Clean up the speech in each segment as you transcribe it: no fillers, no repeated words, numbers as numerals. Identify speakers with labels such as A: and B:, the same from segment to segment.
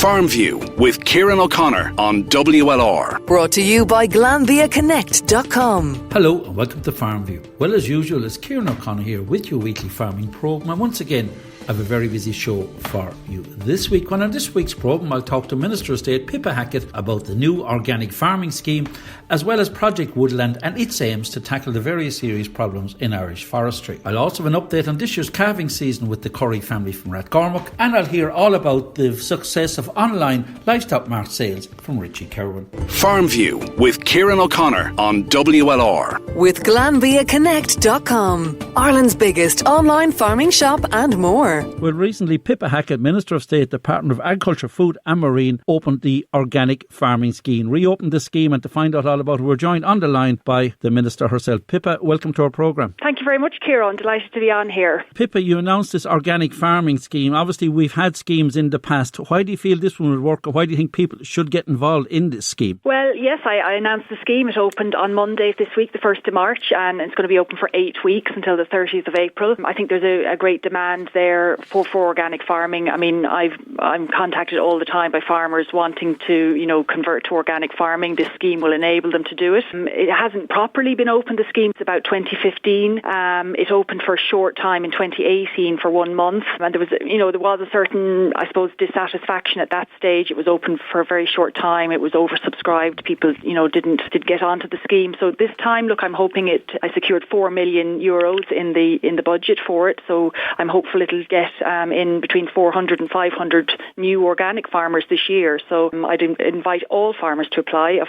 A: Farmview with Kieran O'Connor on WLR.
B: Brought to you by GlanviaConnect.com.
C: Hello and welcome to Farmview. Well, as usual, it's Kieran O'Connor here with your weekly farming programme. And once again, I have a very busy show for you this week. And on this week's programme, I'll talk to Minister of State Pippa Hackett about the new organic farming scheme, as well as Project Woodland and its aims to tackle the various serious problems in Irish forestry. I'll also have an update on this year's calving season with the Curry family from Rathgormack, and I'll hear all about the success of online Livestock March sales from Richie Kieran.
A: Farmview with Kieran O'Connor on WLR.
B: With GlanviaConnect.com, Ireland's biggest online farming shop and more.
C: Well, recently Pippa Hackett, Minister of State, Department of Agriculture, Food and Marine, opened the organic farming scheme, reopened the scheme, and to find out all about it, we're joined on the line by the Minister herself. Pippa, welcome to our programme.
D: Thank you very much, Kieran. Delighted to be on here.
C: Pippa, you announced this organic farming scheme. Obviously, we've had schemes in the past. Why do you feel this one will work? Or why do you think people should get involved in this scheme?
D: Well, yes, I announced the scheme. It opened on Monday this week, the 1st of March, and it's going to be open for 8 weeks until the 30th of April. I think there's a great demand there for organic farming. I mean, I'm contacted all the time by farmers wanting to, convert to organic farming. This scheme will enable them to do it. It hasn't properly been opened, the scheme. It's about 2015. It opened for a short time in 2018 for 1 month. And there was a certain, I suppose, dissatisfaction at that stage. It was open for a very short time. It was oversubscribed. People, didn't get onto the scheme. So this time, look, I'm hoping I secured €4 million in the budget for it. So I'm hopeful it'll get in between 400 and 500 new organic farmers this year. So I'd invite all farmers to apply,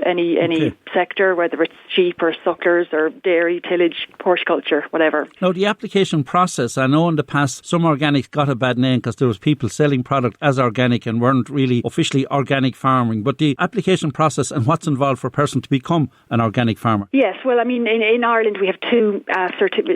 D: any sector, whether it's sheep or sucklers or dairy, tillage, horticulture, whatever.
C: Now, the application process, I know in the past some organics got a bad name because there was people selling product as organic and weren't really officially organic farming. But the application process and what's involved for a person to become an organic farmer?
D: Yes, well, I mean, in Ireland we have two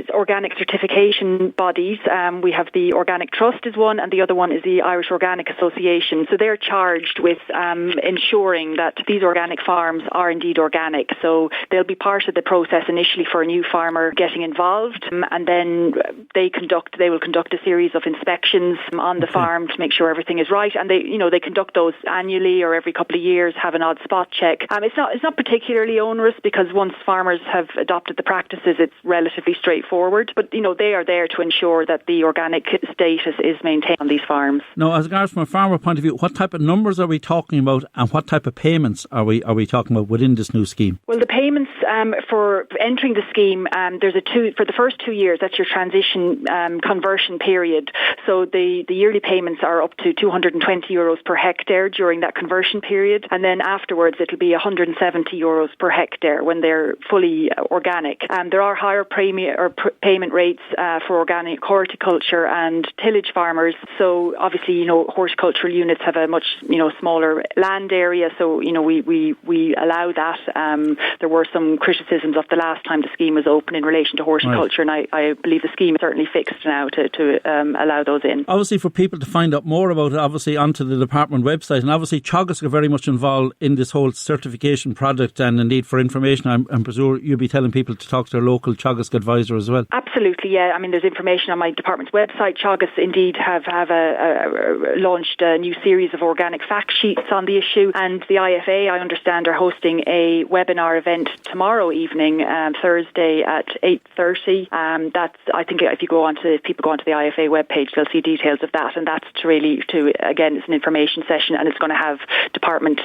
D: organic certification bodies. We have the Organic Trust is one, and the other one is the Irish Organic Association. So they're charged with ensuring that these organic farms are indeed organic. So they'll be part of the process initially for a new farmer getting involved, and then they will conduct a series of inspections on the farm to make sure everything is right. And they conduct those annually or every couple of years, have an odd spot check. It's not particularly onerous because once farmers have adopted the practices, it's relatively straightforward. But they are there to ensure that the organic status is maintained on these farms.
C: Now, as regards from a farmer point of view, what type of numbers are we talking about and what type of payments are we talking about within this new scheme?
D: Well, the payments for entering the scheme, there's for the first 2 years, that's your transition conversion period. So the yearly payments are up to €220 per hectare during that conversion period, and then afterwards it'll be €170 per hectare when they're fully organic. There are higher payment rates for organic horticulture and tillage farmers. So obviously, horticultural units have a much smaller land area. So we allow that. There were some criticisms of the last time the scheme was open in relation to horticulture, right. And I believe the scheme is certainly fixed now to allow those in. Obviously,
C: for people to find out more about it, obviously onto the department website, and obviously Teagasc are very much involved in this whole certification project, and indeed for information, I'm presuming you'll be telling people to talk to their local Teagasc advisor as well.
D: Absolutely, yeah. I mean, there's information on my department's website. Teagasc indeed have launched a new series of organic fact sheets on the issue, and the IFA, I understand, are hosting a webinar event tomorrow evening, Thursday at 8:30. That's, I think, if people go onto the IFA webpage, they'll see details of that, and that's again, it's an information session, and it's going to have department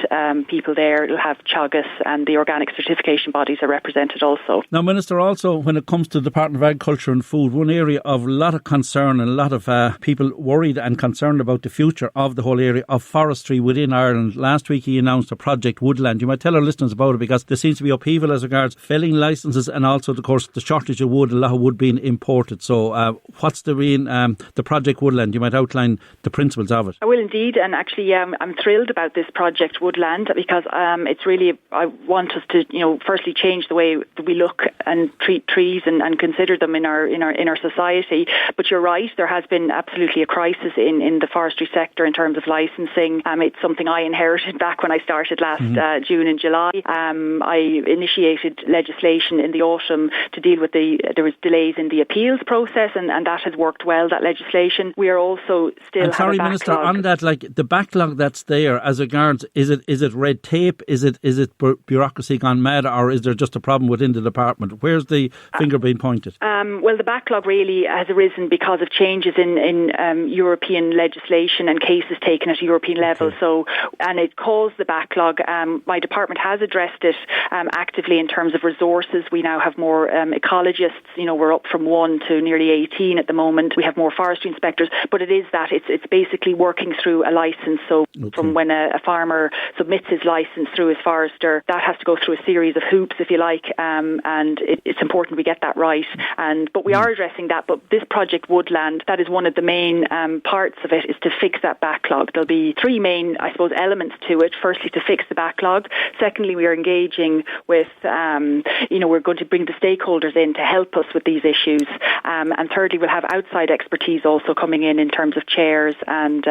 D: people there. It'll have Teagasc, and the organic certification bodies are represented also.
C: Now, Minister, also when it comes to the Department of Agriculture and Food, one area of a lot of concern and a lot of people worried and concerned about the future of the whole area of forestry within Ireland. Last week he announced a Project Woodland. You might tell our listeners about it because there seems to be upheaval as regards felling licences and also, of course, the shortage of wood, a lot of wood being imported. So what's the Project Woodland? You might outline the principles of it.
D: I will indeed, and actually I'm thrilled about this Project Woodland because it's really, I want us to, firstly change the way that we look and treat trees and consider them in our society. But you're you're right, there has been absolutely a crisis in the forestry sector in terms of licensing. It's something I inherited back when I started last June and July. I initiated legislation in the autumn to deal with there was delays in the appeals process, and that has worked well, that legislation. We are also still
C: and sorry, Minister, on that, like the backlog that's there as regards, is it red tape? Is it bureaucracy gone mad, or is there just a problem within the department? Where's the finger being pointed?
D: Well, the backlog really has arisen because of changes in European legislation and cases taken at a European level. So, and it caused the backlog. My department has addressed it actively in terms of resources. We now have more ecologists. We're up from 1 to nearly 18 at the moment. We have more forestry inspectors, but it is that it's basically working through a licence. So from when a farmer submits his licence through his forester, that has to go through a series of hoops, if you like, and it's important we get that right. But we are addressing that. But this Project Woodland, that is one of the main parts of it, is to fix that backlog. There'll be 3 main, I suppose, elements to it. Firstly, to fix the backlog. Secondly, we are engaging with, we're going to bring the stakeholders in to help us with these issues. And thirdly, we'll have outside expertise also coming in terms of chairs and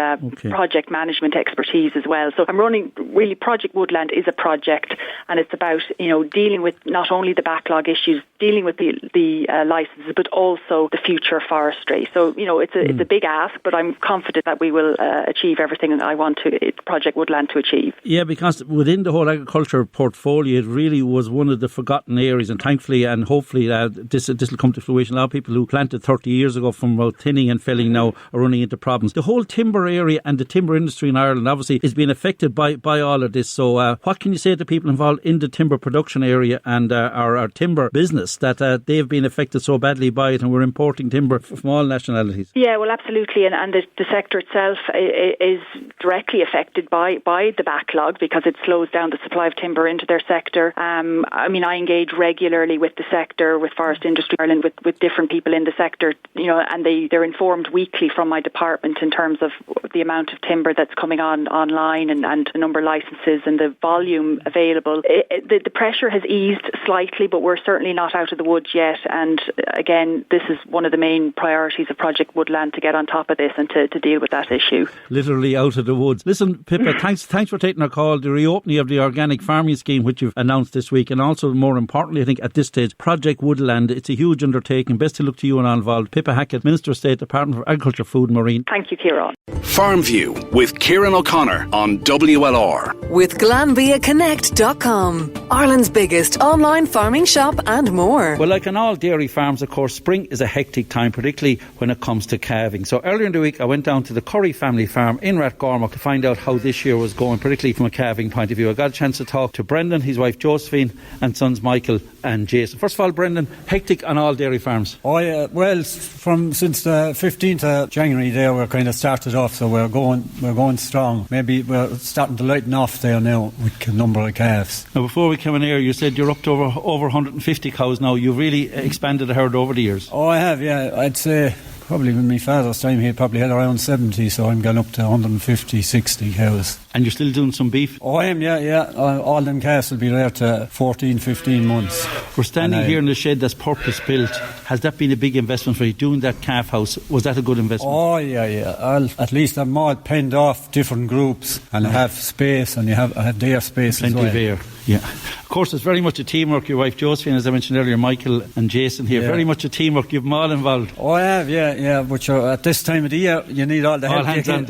D: project management expertise as well. So I'm running, really, Project Woodland is a project, and it's about, dealing with not only the backlog issues, dealing with the licenses, but also the future of forestry. So, it's a big ask, but I'm confident that we will achieve everything that I want Project Woodland to achieve. Yeah,
C: because within the whole agriculture portfolio, it really was one of the forgotten areas, and thankfully and hopefully this will come to fruition. A lot of people who planted 30 years ago from about thinning and felling now are running into problems. The whole timber area and the timber industry in Ireland obviously is being affected by all of this. So what can you say to people involved in the timber production area and our timber business that they've been affected so badly by it, and we're importing timber from all nationalities?
D: Yeah, well, absolutely. And the sector itself is directly affected by the backlog because it slows down the supply of timber into their sector. I engage regularly with the sector, with Forest Industry Ireland, with different people in the sector, and they're informed weekly from my department in terms of the amount of timber that's coming online and the number of licences and the volume available. The pressure has eased slightly, but we're certainly not out of the woods yet. And again, this is one of the main priorities of Project Woodland, to get on top of this and to deal with that issue.
C: Literally out of the woods. Listen, Pippa, thanks for taking our call. The reopening of the organic farming scheme, which you've announced this week, and also, more importantly, I think at this stage, Project Woodland. It's a huge undertaking. Best of luck to you and all involved. Pippa Hackett, Minister of State, Department for Agriculture, Food and Marine.
D: Thank you, Kieran.
A: Farmview with Kieran O'Connor on WLR.
B: With GlanbiaConnect.com, Ireland's biggest online farming shop and more.
C: Well, like in all dairy farms, of course, spring is a hectic time, particularly when it comes to calving. So earlier in the week, I went down to the Curry family farm in Rathgormack to find out how this year was going, particularly from a calving point of view. I got a chance to talk to Brendan, his wife Josephine, and sons Michael and Jason. First of all, Brendan, hectic on all dairy farms?
E: Oh yeah, well, since the 15th of January there, we're kind of started off, so we're going strong. Maybe we're starting to lighten off there now with a number of calves.
C: Now, before we came in here, you said you're up to over 150 cows now. You've really expanded the herd over the years.
E: Oh, I have, yeah. I'd say probably with my father's time he probably had around 70, so I'm gone up to 150, 60 cows.
C: And you're still doing some beef?
E: Oh, I am, yeah. All them calves will be there to 14, 15 months.
C: We're standing here in the shed that's purpose built. Has that been a big investment for you, doing that calf house? Was that a good investment?
E: Oh, yeah. I'll at least have them all penned off different groups and have space, and I have their space
C: plenty
E: as well.
C: Of air. Yeah. Of course, it's very much a teamwork. Your wife Josephine, as I mentioned earlier, Michael and Jason here, very much a teamwork. You've them all involved.
E: Oh, I have, yeah. But at this time of the year, you need all the help you can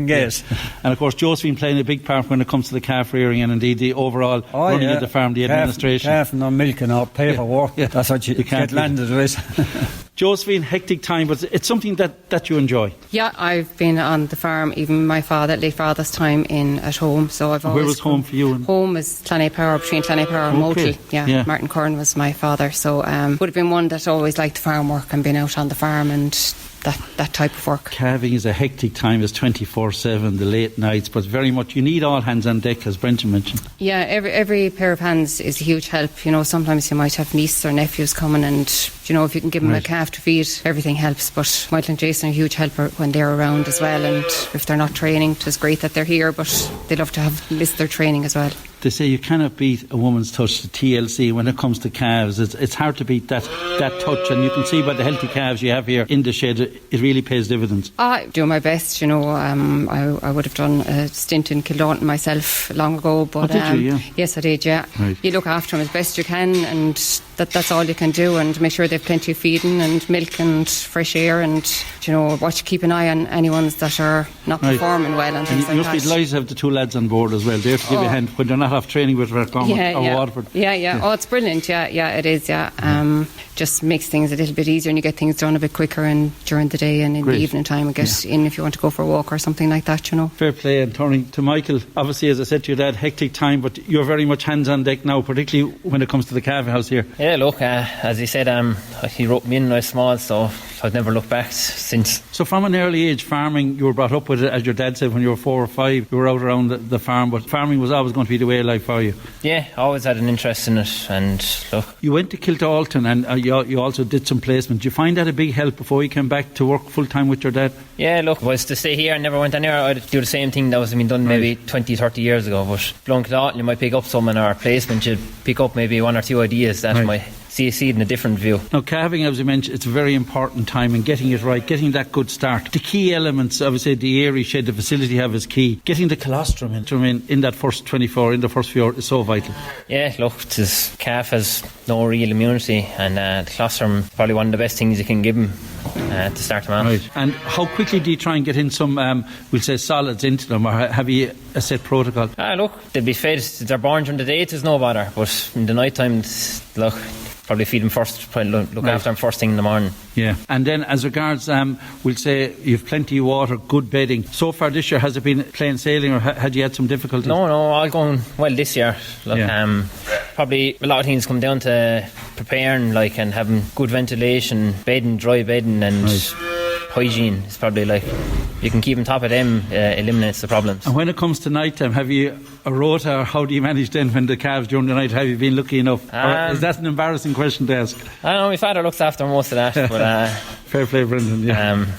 E: get.
C: Yeah. And of course, Josephine playing a big part when it comes to the calf rearing and indeed the overall running of the farm, the administration.
E: Calf and milking or paperwork. Yeah. That's what you get landed with.
C: Josephine, hectic time, but it's something that you enjoy.
F: Yeah, I've been on the farm, even my late father's time at home. So I've always.
C: Where was home for you?
F: Home is Clannapower, between Clannapower and Moultrie. Yeah, Martin Curran was my father. So would have been one that always liked farm work and been out on the farm and that type of work. Calving
C: is a hectic time. It's 24/7, the late nights, but very much you need all hands on deck, as Brendan mentioned.
F: Yeah, every pair of hands is a huge help. Sometimes you might have nieces or nephews coming, and if you can give them a calf to feed, everything helps. But Michael and Jason are a huge helper when they're around as well, and if they're not training, it's great that they're here, but they love to have missed their training as well.
C: They say you cannot beat a woman's touch, the TLC, when it comes to calves. It's hard to beat that touch, and you can see by the healthy calves you have here in the shed, it really pays dividends.
F: I do my best, you know. I would have done a stint in Kildon myself long ago, but
C: did you? Yeah.
F: Yes, I did. Yeah,
C: right.
F: You look after them as best you can, and that's all you can do, and make sure they've plenty of feeding and milk and fresh air, and you know, keep an eye on any ones that are not performing well and things like that.
C: You must be delighted to have the 2 lads on board as well. They're to give you a hand when they're not off training with Rathgormack or Waterford.
F: Yeah. Oh, it's brilliant. Yeah, it is. Yeah. Just makes things a little bit easier, and you get things done a bit quicker and during the day and in the evening time, and get in if you want to go for a walk or something like that, you know. Fair
C: play. And turning to Michael, obviously, as I said to your dad, hectic time, but you're very much hands on deck now, particularly when it comes to the calving house here.
G: Yeah, look, as he said, he wrote me in when I was small, so I've never looked back since.
C: So from an early age, farming, you were brought up with it, as your dad said, when you were 4 or 5, you were out around the farm, but farming was always going to be the way of life for you.
G: Yeah, I always had an interest in it, and look. You
C: went to Kiltalton, and you also did some placement. Did you find that a big help before you came back to work full time with your dad?
G: Yeah, look, if I was to stay here and never went anywhere, I'd do the same thing that was been done maybe 20, 30 years ago. But below Kiltalton, you might pick up some in our placement, you'd pick up maybe 1 or 2 ideas that might see it in a different view.
C: Now, calving, as you mentioned, it's a very important time, and getting it right, getting that good start. The key elements, I would say, the area shed, the facility you have is key. Getting the colostrum in that first 24, in the first few hours, is so vital.
G: Yeah, look, this calf has no real immunity, and the colostrum is probably one of the best things you can give him to start them off.
C: Right. And how quickly do you try and get in some, we'll say, solids into them, or have you a set protocol?
G: Look, they'll be fed. They're born during the day, there's no bother, but in the night time, look, probably feed them first, look after them first thing in the morning.
C: Yeah. And then as regards, we'll say you've plenty of water, good bedding. So far this year, has it been plain sailing, or had you had some difficulties?
G: No, all going well this year. Look, probably a lot of things come down to preparing, like, and having good ventilation, bedding, dry bedding, and hygiene. It's probably like, you can keep on top of them, eliminates the problems.
C: And when it comes to night time, have you a rota, or how do you manage then when the calves during the night? Have you been lucky enough? Or is that an embarrassing question to ask?
G: I don't know, my father looks after most of that. But
C: fair play, Brendan.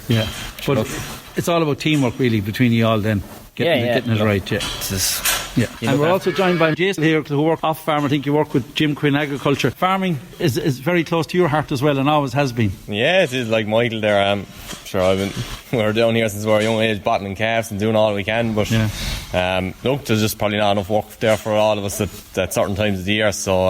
C: Yeah. But look, it's all about teamwork really between you all then. Getting it right. Yeah. And we're also joined by Jason here, who work off farm. I think you work with Jim Quinn Agriculture. Farming is very close to your heart as well, and always has been.
H: Yeah, it is. Like Michael there. Sure, we're down here since we're a young age, bottling calves and doing all we can. But look, there's just probably not enough work there for all of us at certain times of the year. So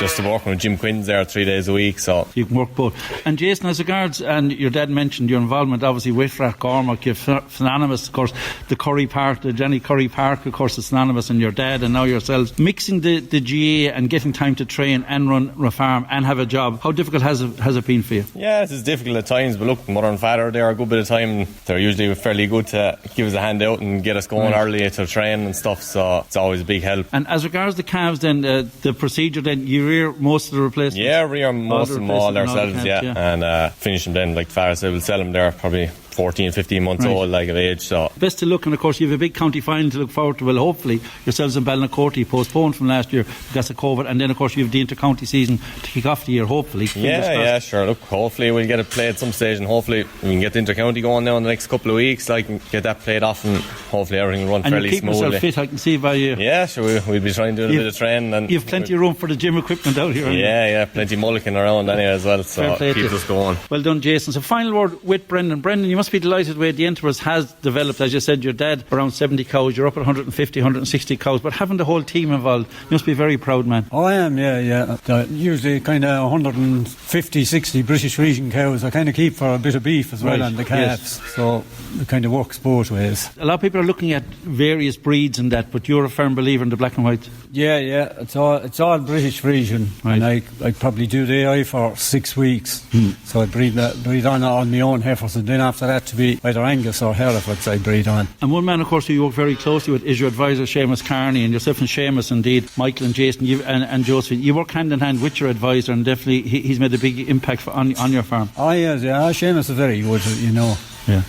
H: just to working with Jim Quinn's there 3 days a week. So
C: you can work both. And Jason, as regards, and your dad mentioned your involvement obviously with Rathgormack, you're synonymous, of course, the Curry Park, the Jenny Curry Park, of course, is synonymous, and your dad and now yourselves. Mixing the GA and getting time to train and run a farm and have a job, how difficult has it been for you?
H: Yeah, it is difficult at times, but look, mother and father there a good bit of time. They're usually fairly good to give us a hand out and get us going early to train and stuff, so it's always a big help.
C: And as regards the calves then, the procedure then, you rear most of the replacements?
H: Yeah, rear most of them all ourselves, and finish them then, like father said, we'll sell them there probably 14, 15 months old, like of age. So
C: best of luck, and of course you have a big county final to look forward to. Well, hopefully yourselves in Ballinacotty, postponed from last year because of COVID, and then of course you have the inter-county season to kick off the year, hopefully.
H: Yeah, sure. Look, hopefully we'll get it played at some stage, and hopefully we can get the inter-county going now in the next couple of weeks, like, and get that played off, and hopefully everything will run fairly smoothly.
C: And you keep yourself fit, I can see by you.
H: Yeah, sure, we'll be trying to do a bit of training. And
C: you've plenty of room for the gym equipment out here.
H: Yeah, plenty of mulligan around anyway as well, so it keeps us going.
C: Well done, Jason. So final word with Brendan. Brendan, you must be delighted with the enterprise has developed. As you said, your dad around 70 cows, you're up at 150, 160 cows, but having the whole team involved, you must be very proud, man.
E: Oh, I am, yeah. Usually kind of 150, 60 British region cows I kind of keep for a bit of beef as well, and the calves, so it kind of works both ways.
C: A lot of people are looking at various breeds and that, but you're a firm believer in the black and white.
E: Yeah, it's all British region, and I probably do the AI for 6 weeks, so I breed on my own heifers, and then after that to be either Angus or Herefords I breed on.
C: And one man, of course, who you work very closely with is your advisor, Seamus Carney, and yourself and Seamus, indeed, Michael and Jason and Josephine. You work hand in hand with your advisor, and definitely he's made a big impact on your farm.
E: Oh, yes, yeah. Seamus is very good, you know.
C: Yeah.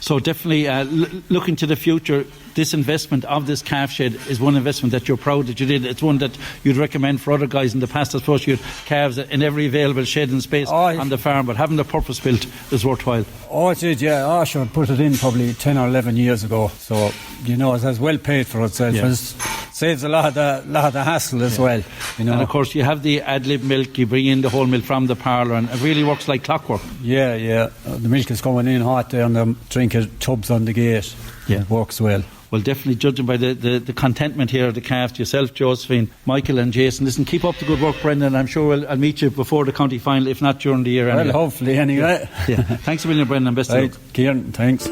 C: So definitely looking to the future, this investment of this calf shed is one investment that you're proud that you did. It's one that you'd recommend for other guys in the past. I suppose you had calves in every available shed and space on the farm, but having the purpose built is worthwhile. Oh,
E: it did, yeah. I put it in probably 10 or 11 years ago. So, you know, it has well paid for itself. Yeah. It's saves a lot of the hassle as well. You know.
C: And of course, you have the ad-lib milk. You bring in the whole milk from the parlour, and it really works like clockwork.
E: Yeah. The milk is coming in hot there, and the drinking tubs on the gate. Yeah, it works well.
C: Well, definitely judging by the contentment here of the calves, yourself, Josephine, Michael and Jason. Listen, keep up the good work, Brendan. I'm sure I'll meet you before the county final, if not during the year.
E: Well,
C: anyway.
E: Hopefully, anyway.
C: Yeah. Thanks a million, Brendan. Best of luck.
E: Kieran, thanks.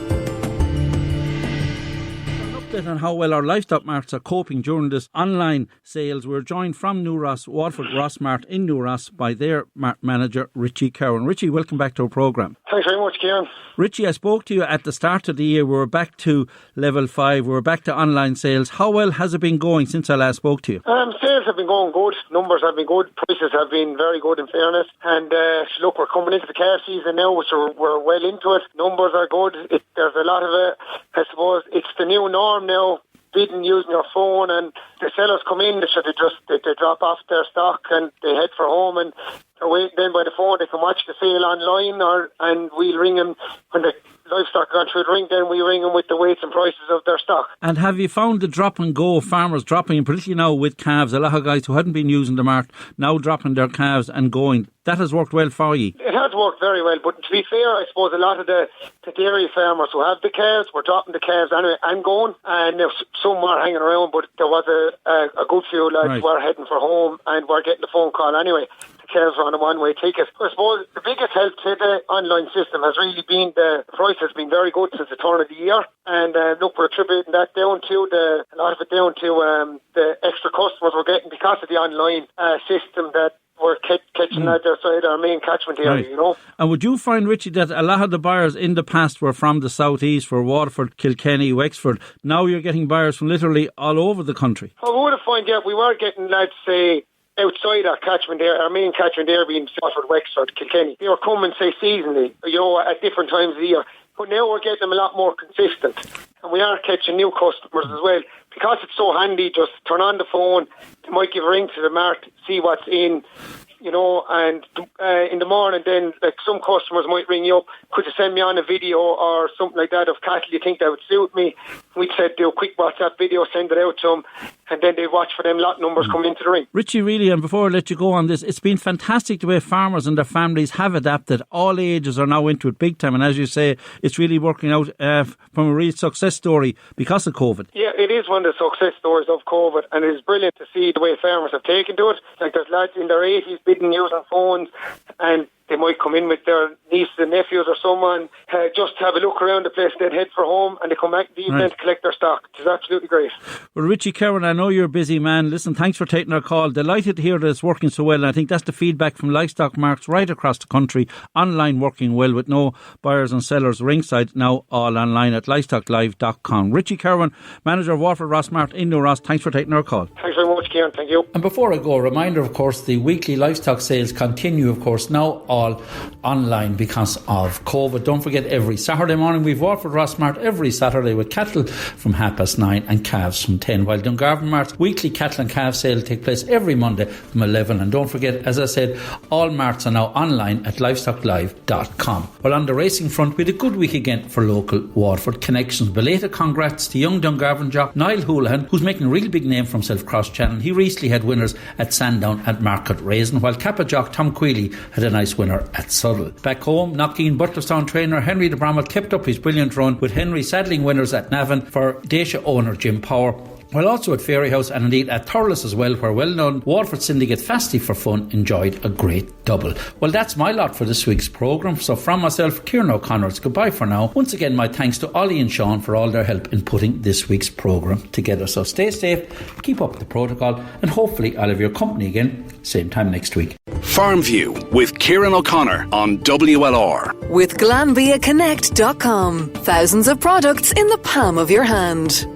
C: On how well our livestock marts are coping during this online sales. We're joined from New Ross, Waterford Ross Mart in New Ross, by their mart manager, Richie Cowan. Richie, welcome back to our programme.
I: Thanks very much, Kieran.
C: Richie, I spoke to you at the start of the year. We were back to level 5. We were back to online sales. How well has it been going since I last spoke to you?
I: Sales have been going good. Numbers have been good. Prices have been very good, in fairness. And look, we're coming into the calf season now, which we're well into it. Numbers are good. There's a lot of it. I suppose it's the new norm now. Bidding using your phone, and the sellers come in, they drop off their stock and they head for home, and they're waiting then by the phone. They can watch the sale online, and we'll ring them when the livestock gone through the ring. Then we ring them with the weights and prices of their stock.
C: And have you found the drop and go, farmers dropping, and particularly now with calves, a lot of guys who hadn't been using the mart now dropping their calves and going? That has worked well for you.
I: It has worked very well, but to be fair, I suppose a lot of the dairy farmers who have the calves were dropping the calves anyway and going, and some were hanging around, but there was a good few lads were heading for home and were getting the phone call anyway. The calves were on a one-way ticket. I suppose the biggest help to the online system has really been the price has been very good since the turn of the year, and look, we're attributing that down to a lot of it down to the extra customers we're getting because of the online system that we're catching at their side, our main catchment area, you know. And
C: would you find, Richie, that a lot of the buyers in the past were from the southeast, for Waterford, Kilkenny, Wexford? Now you're getting buyers from literally all over the country.
I: I would have found, we were getting lads, say, outside our catchment area, our main catchment area being Waterford, Wexford, Kilkenny. They were coming, say, seasonally, at different times of the year. But now we're getting them a lot more consistent. And we are catching new customers as well. Because it's so handy, just turn on the phone, they might give a ring to the mart, see what's in, and in the morning then, like, some customers might ring you up, could you send me on a video or something like that of cattle you think that would suit me? We'd say, do a quick WhatsApp video, send it out to them, and then they'd watch for them lot numbers coming into the ring.
C: Richie, really, and before I let you go on this, it's been fantastic the way farmers and their families have adapted. All ages are now into it big time, and as you say, it's really working out from a real success story because of COVID.
I: Yeah, it is one of the success stories of COVID, and it is brilliant to see the way farmers have taken to it. Like, there's lads in their 80s bidding using phones, and they might come in with their nieces and nephews or someone, just to have a look around the place, then head for home, and they come back in the evening to collect their stock. It's absolutely great.
C: Well, Richie Cowan, I know you're a busy man. Listen, thanks for taking our call. Delighted to hear that it's working so well, and I think that's the feedback from livestock marts right across the country. Online working well with no buyers and sellers ringside, now all online at livestocklive.com. Richie Cowan, manager of Waterford Ross Mart in New Ross, thanks for taking our call.
I: Thanks very much, Kieran. Thank you.
C: And before I go, a reminder, of course, the weekly livestock sales continue, of course, now all online because of COVID. Don't forget, every Saturday morning we've Waterford Ross Mart every Saturday with cattle from 9:30 and calves from 10, while Dungarvan Mart's weekly cattle and calf sale take place every Monday from 11. And don't forget, as I said, all marts are now online at livestocklive.com. Well, on the racing front, we had a good week again for local Waterford connections. Belated congrats to young Dungarvan jock Niall Houlihan, who's making a real big name for himself cross channel. He recently had winners at Sandown at Market Raisin, while Kappa jock Tom Quealy had a nice winner at Suddle. Back home, Knockeen Butlerstown trainer Henry de Bramall kept up his brilliant run, with Henry saddling winners at Navan for Dacia owner Jim Power. While also at Fairyhouse and indeed at Thurles as well, where well-known Waterford syndicate Fasty for Fun enjoyed a great double. Well, that's my lot for this week's programme. So from myself, Kieran O'Connor, it's goodbye for now. Once again, my thanks to Ollie and Sean for all their help in putting this week's programme together. So stay safe, keep up the protocol, and hopefully I'll have your company again, same time next week.
A: Farmview with Kieran O'Connor on WLR.
B: With GlanbiaConnect.com. Thousands of products in the palm of your hand.